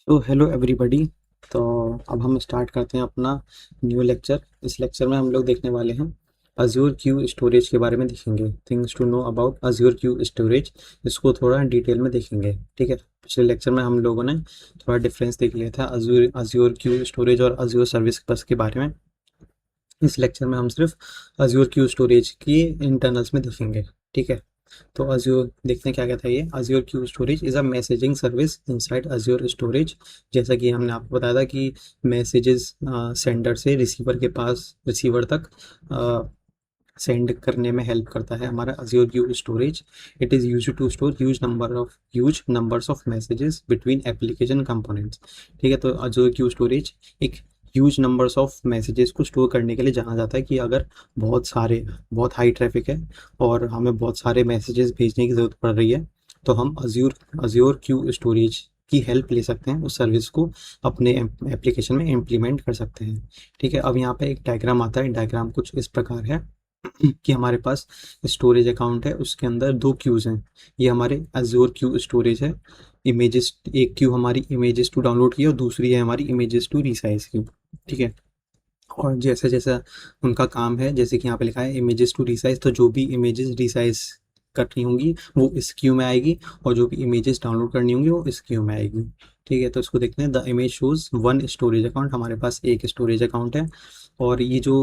तो hello everybody. तो अब हम स्टार्ट करते हैं अपना न्यू लेक्चर। इस लेक्चर में हम लोग देखने वाले हैं अज्योर क्यू स्टोरेज के बारे में देखेंगे, things to know about Azure queue storage. इसको थोड़ा डिटेल में देखेंगे। ठीक है, पिछले लेक्चर में हम लोगों ने थोड़ा डिफरेंस देख लिया था अज्योर अज्योर क्यू स्टोरेज और अज्योर सर्विस बस के बारे में। इस लेक्चर में हम सिर्फ अज्योर क्यू स्टोरेज की इंटरनल्स में देखेंगे। ठीक है, तो अज्योर देखते हैं क्या कहता है ये। Azure queue storage is a messaging service inside Azure storage. जैसा कि हमने आपको बताया था कि मैसेजेस सेंडर से रिसीवर के पास, रिसीवर तक सेंड करने में हेल्प करता है हमारा Azure queue storage. It is use to store huge numbers of messages between application components. ठीक है, तो अज्योर क्यू स्टोरेज एक ह्यूज नंबर्स ऑफ मैसेजेस को स्टोर करने के लिए जाना जाता है कि अगर बहुत हाई ट्रैफिक है और हमें बहुत सारे मैसेजेस भेजने की ज़रूरत पड़ रही है, तो हम अज्योर क्यू स्टोरेज की हेल्प ले सकते हैं, उस सर्विस को अपने एप्लीकेशन में इम्प्लीमेंट कर सकते हैं। ठीक है, अब यहाँ पे एक डायग्राम आता है। डायग्राम कुछ इस प्रकार है कि हमारे पास स्टोरेज अकाउंट है, उसके अंदर दो क्यूज हैं। ये हमारे अज्योर क्यू स्टोरेज है। इमेजेस, एक क्यू हमारी इमेजेस टू डाउनलोड की और दूसरी है हमारी इमेजेस टू रिसाइज की। ठीक है, और जैसे जैसा उनका काम है, जैसे कि यहाँ पे लिखा है इमेजेस टू रिसाइज, तो जो भी इमेजेस रिसाइज करनी होंगी वो इस क्यू में आएगी और जो भी इमेजेस डाउनलोड करनी होंगी वो इस क्यू में आएगी। ठीक है, तो इसको देखते हैं। The image shows one storage account, हमारे पास एक स्टोरेज अकाउंट है। और ये जो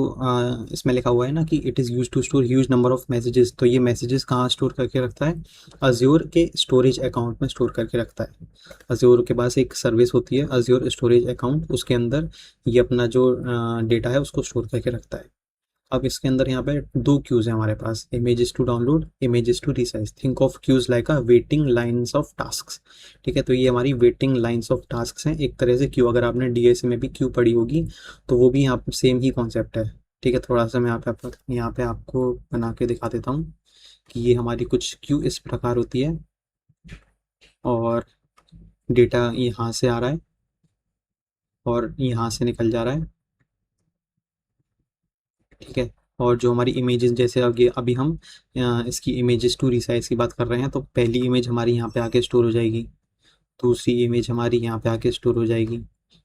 इसमें लिखा हुआ है ना कि it is use to store huge number of messages, तो ये मैसेजेस कहाँ स्टोर करके रखता है? अज्योर के स्टोरेज अकाउंट में स्टोर करके रखता है। अज्योर के पास एक सर्विस होती है अज्योर स्टोरेज अकाउंट, उसके अंदर ये अपना जो डेटा है उसको स्टोर करके रखता है। अब इसके अंदर यहाँ पे दो क्यूज है हमारे पास, images to download, images to resize. Think of queues like a waiting lines of task. ठीक है, तो ये हमारी वेटिंग लाइंस ऑफ टास्क हैं एक तरह से। क्यू, अगर आपने डीएसए में भी क्यू पढ़ी होगी तो वो भी यहाँ पे सेम ही कॉन्सेप्ट है। ठीक है, थोड़ा सा मैं यहाँ पे आपको बना के दिखा देता हूँ कि ये हमारी कुछ क्यू इस प्रकार होती है और डेटा यहाँ से आ रहा है और यहाँ से निकल जा रहा है। ठीक है, और जो हमारी इमेजेस, जैसे अभी अभी हम इसकी इमेजेस टू रिसाइज की बात कर रहे हैं, तो पहली इमेज हमारी यहाँ पे आके स्टोर हो जाएगी, दूसरी इमेज हमारी यहाँ पे आके स्टोर हो जाएगी।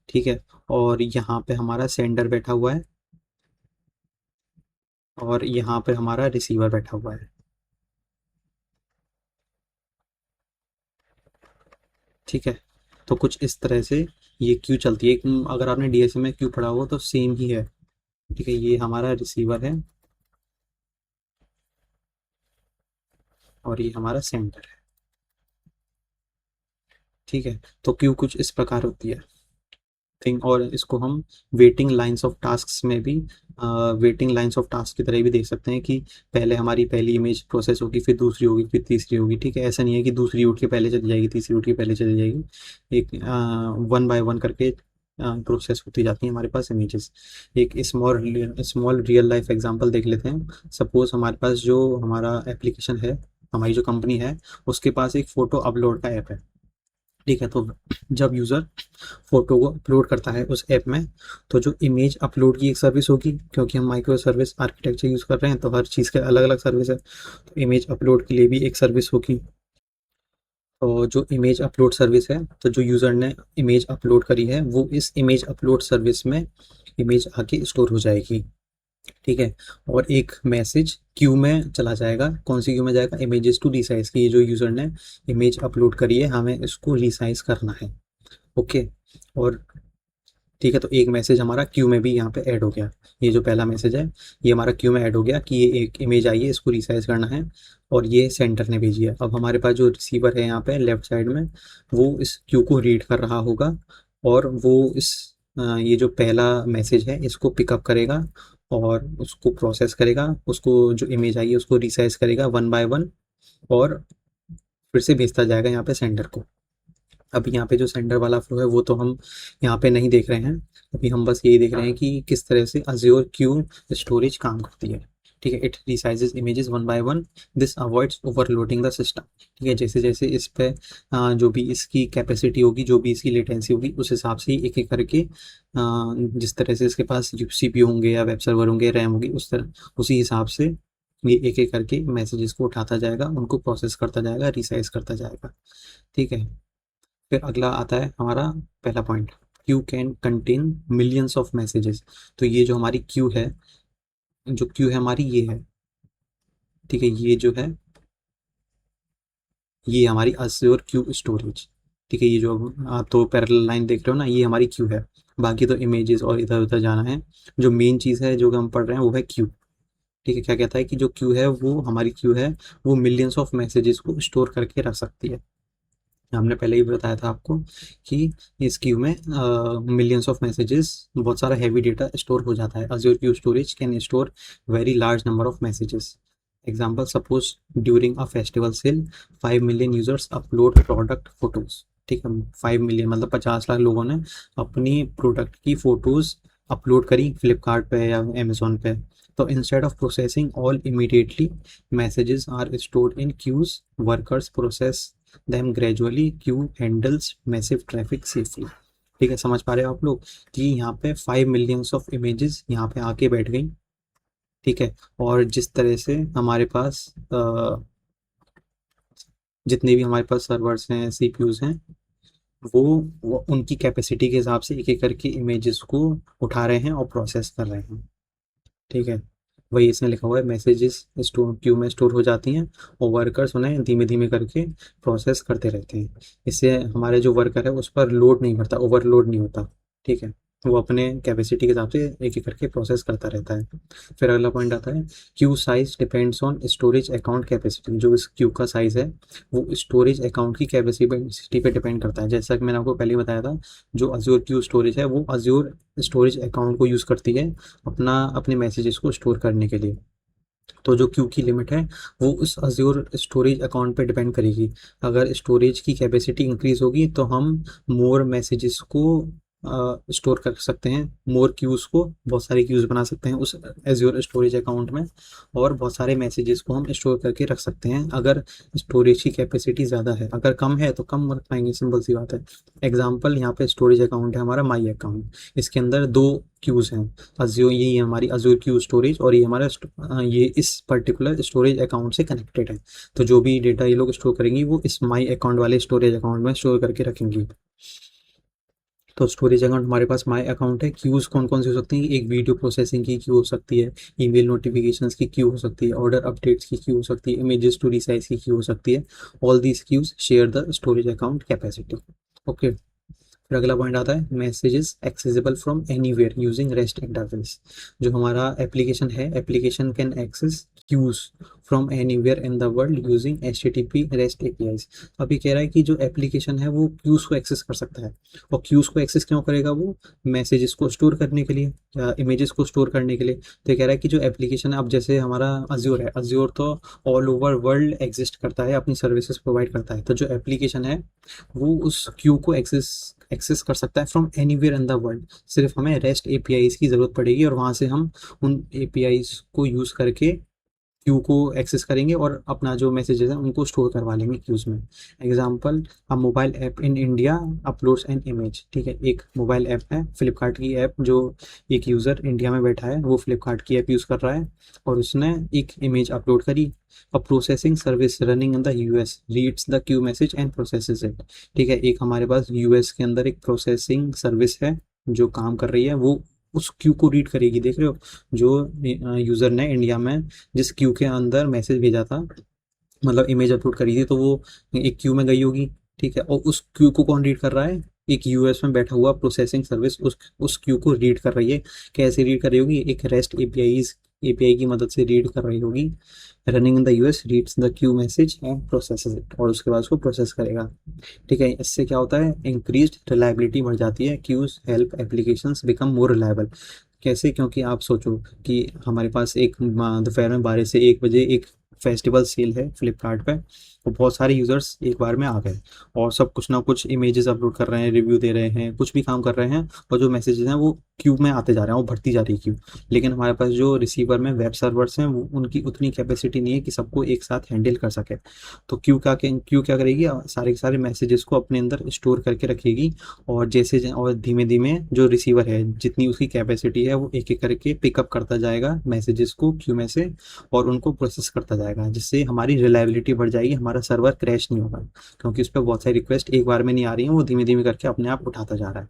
ठीक है, और यहाँ पे हमारा सेंडर बैठा हुआ है और यहाँ पे हमारा रिसीवर बैठा हुआ है। ठीक है, तो कुछ इस तरह से ये क्यू चलती है। अगर आपने डीएसए में क्यू पढ़ा हो तो सेम ही है। ठीक है, ये हमारा रिसीवर है और ये हमारा सेंडर है। ठीक है, तो क्यू कुछ इस प्रकार होती है थिंग, और इसको हम वेटिंग लाइंस ऑफ टास्क में भी वेटिंग लाइंस ऑफ टास्क की तरह भी देख सकते हैं कि पहले हमारी पहली इमेज प्रोसेस होगी, फिर दूसरी होगी, फिर तीसरी होगी। ठीक है, ऐसा नहीं है कि दूसरी उठ के पहले चली जाएगी, तीसरी उठ के पहले चली जाएगी। एक वन बाय वन करके प्रोसेस होती जाती है हमारे पास इमेजेस। एक small small real life example देख लेते हैं। सपोज हमारे पास जो हमारा एप्लीकेशन है, हमारी जो कंपनी है, उसके पास एक फ़ोटो अपलोड का ऐप है। ठीक है, तो जब यूज़र फ़ोटो को अपलोड करता है उस ऐप में, तो जो इमेज अपलोड की एक सर्विस होगी, क्योंकि हम माइक्रो सर्विस आर्किटेक्चर यूज़ कर रहे हैं तो हर चीज़ के अलग अलग सर्विस है, तो इमेज अपलोड के लिए भी एक सर्विस होगी। तो जो इमेज अपलोड सर्विस है, तो जो यूज़र ने इमेज अपलोड करी है वो इस इमेज अपलोड सर्विस में इमेज आके स्टोर हो जाएगी। ठीक है, और एक मैसेज क्यू में चला जाएगा। कौन सी क्यू में जाएगा? इमेजेस टू रिसाइज की। ये जो यूज़र ने इमेज अपलोड करी है, हमें इसको रिसाइज करना है। ओके, और ठीक है, तो एक मैसेज हमारा क्यू में भी यहाँ पे ऐड हो गया। ये जो पहला मैसेज है ये हमारा क्यू में ऐड हो गया कि ये एक इमेज आई है, इसको रिसाइज करना है, और ये सेंटर ने भेजी है। अब हमारे पास जो रिसीवर है यहाँ पे लेफ्ट साइड में, वो इस क्यू को रीड कर रहा होगा और वो इस ये जो पहला मैसेज है इसको पिकअप करेगा और उसको प्रोसेस करेगा, उसको जो इमेज आई है उसको रिसाइज करेगा वन बाय वन, और फिर से भेजता जाएगा यहाँ पे सेंडर को। अब यहाँ पे जो सेंडर वाला फ्लो है वो तो हम यहाँ पे नहीं देख रहे हैं। अभी हम बस यही देख रहे हैं कि किस तरह से अज्योर क्यू स्टोरेज काम करती है। ठीक है, it resizes images one by one, this avoids overloading the system. ठीक है, जैसे जैसे इस पे जो भी इसकी कैपेसिटी होगी, जो भी इसकी लेटेंसी होगी, उस हिसाब से एक एक करके जिस तरह से इसके पास सीपीयू होंगे या वेब सर्वर होंगे, रैम होगी, उस तरह उसी हिसाब से ये एक एक करके मैसेजेस को उठाता जाएगा, उनको प्रोसेस करता जाएगा, रिसाइज करता जाएगा। ठीक है, फिर अगला आता है हमारा पहला point, Q can contain millions of messages. तो ये जो हमारी क्यू है, जो क्यू है हमारी ये है, ठीक है, ये जो है ये हमारी अज्योर क्यू स्टोरेज, ठीक है। ये जो आप तो पैरेलल लाइन देख रहे हो ना, ये हमारी क्यू है। बाकी तो इमेजेस और इधर उधर जाना है। जो मेन चीज़ है जो हम पढ़ रहे हैं वो है क्यू, ठीक है। क्या कहता है कि जो क्यू है वो हमारी क्यू है, वो मिलियंस ऑफ मैसेजेस को स्टोर करके रख सकती है। हमने पहले ही बताया था आपको कि इस क्यू में मिलियंस ऑफ मैसेजेस, बहुत सारा हैवी डेटा स्टोर हो जाता है। Azure queue storage can store very large number of messages. Example, suppose during a festival sale 5 million users upload product photos, ठीक है। 5 मिलियन मतलब 50 लाख लोगों ने अपनी प्रोडक्ट की फोटोज अपलोड करी फ्लिपकार्ट पे या अमेजोन पे। तो instead of processing all immediately, messages are stored in queues, workers process them gradually, queue handles massive traffic safely. ठीक है, समझ पा रहे हो आप लोग कि यहाँ पे 5 मिलियंस ऑफ इमेजेस यहाँ पे आके बैठ गई, ठीक है। और जिस तरह से हमारे पास जितने भी हमारे पास सर्वर्स हैं, सीपीयूज हैं, वो उनकी कैपेसिटी के हिसाब से एक एक करके इमेजेस को उठा रहे हैं और प्रोसेस कर रहे हैं, ठीक है। वही इसमें लिखा हुआ है, मैसेजेस स्टोर क्यू में स्टोर हो जाती हैं और वर्कर्स उन्हें धीमे धीमे करके प्रोसेस करते रहते हैं। इससे हमारे जो वर्कर है उस पर लोड नहीं पड़ता, ओवरलोड नहीं होता, ठीक है। वो अपने कैपेसिटी के हिसाब से एक एक करके प्रोसेस करता रहता है। फिर अगला पॉइंट आता है, queue size depends on storage account capacity. जो इस क्यू का साइज है वो स्टोरेज अकाउंट की कैपेसिटी पे डिपेंड करता है। जैसा कि मैंने आपको पहले बताया था, जो अज्योर क्यू स्टोरेज है वो अज्योर स्टोरेज अकाउंट को यूज़ करती है अपने मैसेजेस को स्टोर करने के लिए। तो जो क्यू की लिमिट है वो उस अज्योर स्टोरेज अकाउंट पे डिपेंड करेगी। अगर स्टोरेज की कैपेसिटी इंक्रीज होगी तो हम मोर मैसेजेस को स्टोर कर सकते हैं, मोर क्यूज़ को, बहुत सारे क्यूज़ बना सकते हैं उस एज्योर स्टोरेज अकाउंट में, और बहुत सारे मैसेजेस को हम स्टोर करके रख सकते हैं अगर स्टोरेज की कैपेसिटी ज़्यादा है। अगर कम है तो कम रख पाएंगे, सिंपल सी बात है। एग्जाम्पल, यहाँ पे स्टोरेज अकाउंट है हमारा माई अकाउंट, इसके अंदर 2 क्यूज़ हैं, अज्योर, ये हमारी अज्योर क्यू स्टोरेज, और ये हमारा ये इस पर्टिकुलर स्टोरेज अकाउंट से कनेक्टेड है। तो जो भी डेटा ये लोग स्टोर करेंगी वो इस माई अकाउंट वाले स्टोरेज अकाउंट में स्टोर करके रखेंगी। तो स्टोरेज अकाउंट हमारे पास माई अकाउंट है। क्यूज़ कौन कौन सी हो सकती हैं? एक वीडियो प्रोसेसिंग की क्यू हो सकती है, ईमेल नोटिफिकेशंस की क्यू हो सकती है, ऑर्डर अपडेट्स की क्यू हो सकती है, इमेजेस टू रिसाइज की क्यू हो सकती है। All these queues share the storage account capacity. Okay. फिर अगला पॉइंट आता है, messages accessible from anywhere using rest interface. जो हमारा एप्लीकेशन है, application can access queues from anywhere in the world using HTTP rest APIs। अभी कह रहा है कि जो एप्लीकेशन है वो क्यूज को एक्सेस कर सकता है। और क्यूज को एक्सेस क्यों करेगा? वो मैसेजेस को स्टोर करने के लिए या इमेजेस को स्टोर करने के लिए। तो ये कह रहा है कि जो एप्लीकेशन है, अब जैसे हमारा अज्योर है, अज्योर तो ऑल ओवर वर्ल्ड एग्जिस्ट करता है, अपनी सर्विसेज प्रोवाइड करता है। तो जो एप्लीकेशन है वो उस क्यू को एक्सेस कर सकता है from anywhere in the world. सिर्फ हमें रेस्ट एपीआईज की ज़रूरत पड़ेगी और वहाँ से हम उन एपीआईज को यूज़ करके क्यू को एक्सेस करेंगे और अपना जो मैसेजेस हैं उनको स्टोर करवा लेंगे क्यूज़ में। Example, a mobile app in India uploads an image, ठीक है। एक मोबाइल ऐप है, फ्लिपकार्ट की ऐप, जो एक यूज़र इंडिया में बैठा है वो फ्लिपकार्ट की ऐप यूज़ कर रहा है और उसने एक इमेज अपलोड करी। अ processing service running in the US reads the Q message and processes it, ठीक है। एक हमारे पास यूएस के अंदर एक प्रोसेसिंग सर्विस है जो काम कर रही है, वो उस क्यू को रीड करेगी। देख रहे हो, जो यूज़र ने इंडिया में जिस क्यू के अंदर मैसेज भेजा था, मतलब इमेज अपलोड करी थी, तो वो एक क्यू में गई होगी, ठीक है। और उस क्यू को कौन रीड कर रहा है? एक यूएस में बैठा हुआ प्रोसेसिंग सर्विस उस क्यू को रीड कर रही है। कैसे रीड कर रही होगी? एक रेस्ट एपीआई की मदद से रीड कर रही होगी। Running in the US reads the Q message and processes it, और उसके बाद उसको प्रोसेस करेगा, ठीक है। इससे क्या होता है? इंक्रीज्ड रिलायबिलिटी बढ़ जाती है। Queues help applications become more reliable. कैसे? क्योंकि आप सोचो कि हमारे पास एक दोपहर में 12 से 1 बजे एक फेस्टिवल सेल है फ्लिपकार्ट पे, और बहुत सारे यूज़र्स एक बार में आ गए और सब कुछ ना कुछ इमेजेस अपलोड कर रहे हैं, रिव्यू दे रहे हैं, कुछ भी काम कर रहे हैं, और जो मैसेजेस हैं वो क्यू में आते जा रहे हैं, वो बढ़ती जा रही है क्यू। लेकिन हमारे पास जो रिसीवर में वेब सर्वर्स हैं उनकी उतनी कैपेसिटी नहीं है कि सबको एक साथ हैंडल कर सके। तो क्यू क्या करेगी? सारे के सारे मैसेजेस को अपने अंदर स्टोर करके रखेगी, और और धीमे धीमे जो रिसीवर है जितनी उसकी कैपेसिटी है वो एक एक करके पिकअप करता जाएगा मैसेजेस को क्यू में से और उनको प्रोसेस करता जाएगा, जिससे हमारी रिलायबिलिटी बढ़ जाएगी, हमारा सर्वर क्रैश नहीं होगा, क्योंकि उस पर बहुत सारी रिक्वेस्ट एक बार में नहीं आ रही हैं, वो धीमे धीमे करके अपने आप उठाता जा रहा है।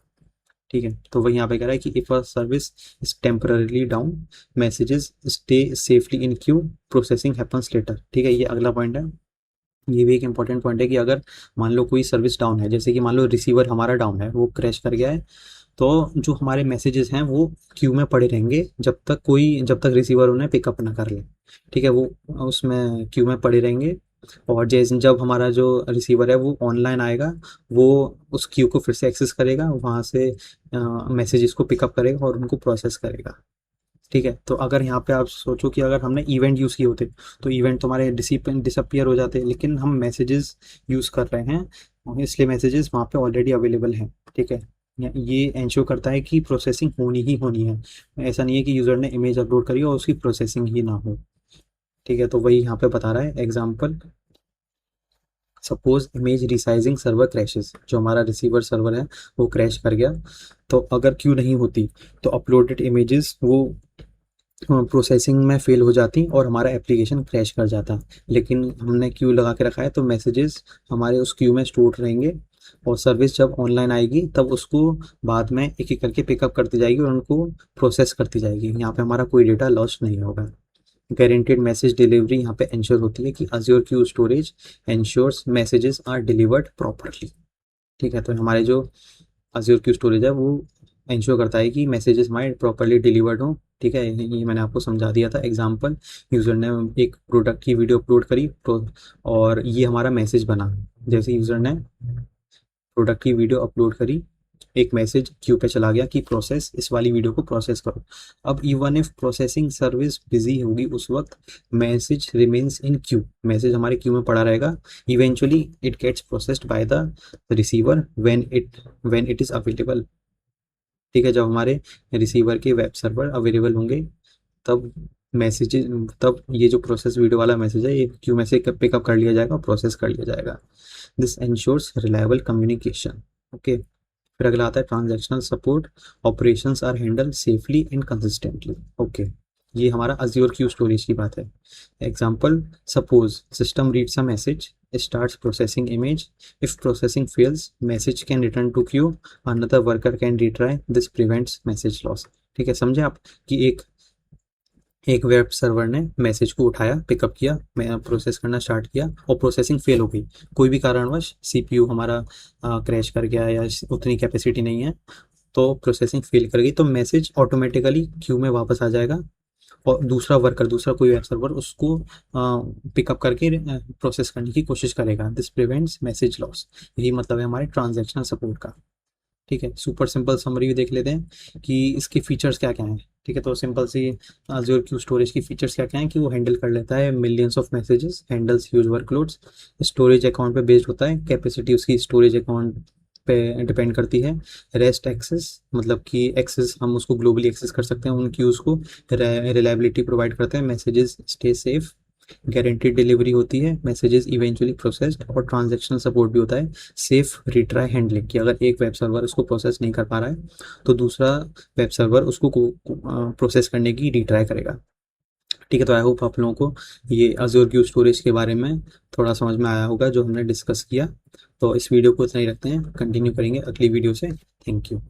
ठीक है, तो वही यहाँ पे कह रहा है कि if a service is temporarily down, messages stay safely in queue, processing happens later. ठीक है, ये अगला पॉइंट है। ये भी एक इंपॉर्टेंट पॉइंट है कि अगर मान लो कोई सर्विस डाउन है, जैसे कि मान लो रिसीवर हमारा डाउन है, वो क्रैश कर गया है, तो जो हमारे मैसेजेस हैं वो क्यू में पड़े रहेंगे जब तक रिसीवर उन्हें पिकअप ना कर ले। ठीक है, वो उसमें क्यू में पड़े रहेंगे, और जैसे जब हमारा जो रिसीवर है वो ऑनलाइन आएगा, वो उस क्यू को फिर से एक्सेस करेगा, वहाँ से मैसेजेस को पिकअप करेगा और उनको प्रोसेस करेगा। ठीक है, तो अगर यहाँ पे आप सोचो कि अगर हमने इवेंट यूज़ किए होते तो इवेंट तो हमारे डिसअपियर हो जाते, लेकिन हम मैसेजेस यूज़ कर रहे हैं, इसलिए मैसेजेस वहाँ पे ऑलरेडी अवेलेबल हैं। ठीक है, ये इंश्योर करता है कि प्रोसेसिंग होनी ही होनी है, ऐसा नहीं है कि यूज़र ने इमेज अपलोड करी और उसकी प्रोसेसिंग ही ना हो। ठीक है, तो वही यहाँ पे बता रहा है example, suppose image resizing server crashes, जो हमारा रिसीवर सर्वर है वो क्रैश कर गया, तो अगर क्यू नहीं होती तो अपलोडेड इमेजेस वो प्रोसेसिंग में फेल हो जाती और हमारा एप्लीकेशन क्रैश कर जाता। लेकिन हमने क्यू लगा के रखा है तो मैसेजेस हमारे उस क्यू में स्टोर रहेंगे, और सर्विस जब ऑनलाइन आएगी तब उसको बाद में एक एक करके पिकअप करती जाएगी और उनको प्रोसेस करती जाएगी। यहाँ पे हमारा कोई डेटा लॉस नहीं होगा। गारंटेड मैसेज डिलीवरी यहाँ पे इंश्योर होती है कि Azure queue storage ensures messages are delivered properly. ठीक है, तो हमारे जो अज्योर क्यू स्टोरेज है वो इंश्योर करता है कि मैसेजेस हमारे प्रॉपरली डिलीवर्ड हों। ठीक है, ये मैंने आपको समझा दिया था एग्जांपल, यूज़र ने एक प्रोडक्ट की वीडियो अपलोड करी और ये हमारा मैसेज बना। जैसे यूज़र ने प्रोडक्ट की वीडियो अपलोड करी, एक मैसेज क्यू पे चला गया कि प्रोसेस इस वाली वीडियो को प्रोसेस करो। अब even if processing service busy होगी उस वक्त message remains in queue, message हमारे क्यू में पड़ा रहेगा। Eventually it gets processed by the receiver when it is available. ठीक है, जब हमारे रिसीवर के वेब सर्वर अवेलेबल होंगे तब मैसेजेस, तब ये जो प्रोसेस वीडियो वाला मैसेज है ये क्यू में से पिकअप कर लिया जाएगा, प्रोसेस कर लिया जाएगा। This ensures reliable communication. Okay, फिर अगला आता है transactional support, operations are handle safely and consistently. Okay, ये हमारा अज्योर क्यू स्टोरेज की बात है। Example, suppose system reads a message, starts processing image, if processing fails message can return to queue, another worker can retry, this prevents message loss। ठीक है, समझे आप कि एक वेब सर्वर ने मैसेज को उठाया, पिकअप किया, मैं प्रोसेस करना स्टार्ट किया और प्रोसेसिंग फेल हो गई, कोई भी कारणवश सीपीयू हमारा क्रैश कर गया या उतनी कैपेसिटी नहीं है, तो प्रोसेसिंग फेल कर गई, तो मैसेज ऑटोमेटिकली क्यू में वापस आ जाएगा और दूसरा कोई वेब सर्वर उसको पिकअप करके प्रोसेस करने की कोशिश करेगा। This prevents message loss. यही मतलब है हमारे ट्रांजैक्शनल सपोर्ट का। ठीक है, सुपर सिंपल समरी भी देख लेते हैं कि इसके फीचर्स क्या क्या हैं। ठीक है, तो सिंपल सी अज्योर क्यू स्टोरेज की फीचर्स क्या क्या हैं कि वो हैंडल कर लेता है millions of messages, handles huge workloads, storage account पे बेस्ड होता है, कैपेसिटी उसकी स्टोरेज अकाउंट पे डिपेंड करती है। रेस्ट एक्सेस, मतलब कि एक्सेस हम उसको ग्लोबली एक्सेस कर सकते हैं उन क्यूज़ को। रिलायबिलिटी प्रोवाइड करते हैं, messages stay safe. Guaranteed delivery होती है, मैसेजेस इवेंचुअली प्रोसेस्ड। और ट्रांजैक्शनल सपोर्ट भी होता है, सेफ रिट्राई हैंडलिंग, कि अगर एक वेब सर्वर उसको प्रोसेस नहीं कर पा रहा है तो दूसरा वेब सर्वर उसको प्रोसेस करने की रिट्राई करेगा। ठीक है, तो आई होप आप लोगों को ये अज्योर क्यू स्टोरेज के बारे में थोड़ा समझ में आया होगा जो हमने डिस्कस किया। तो इस वीडियो को इतना ही रखते हैं, कंटिन्यू करेंगे अगली वीडियो से। Thank you.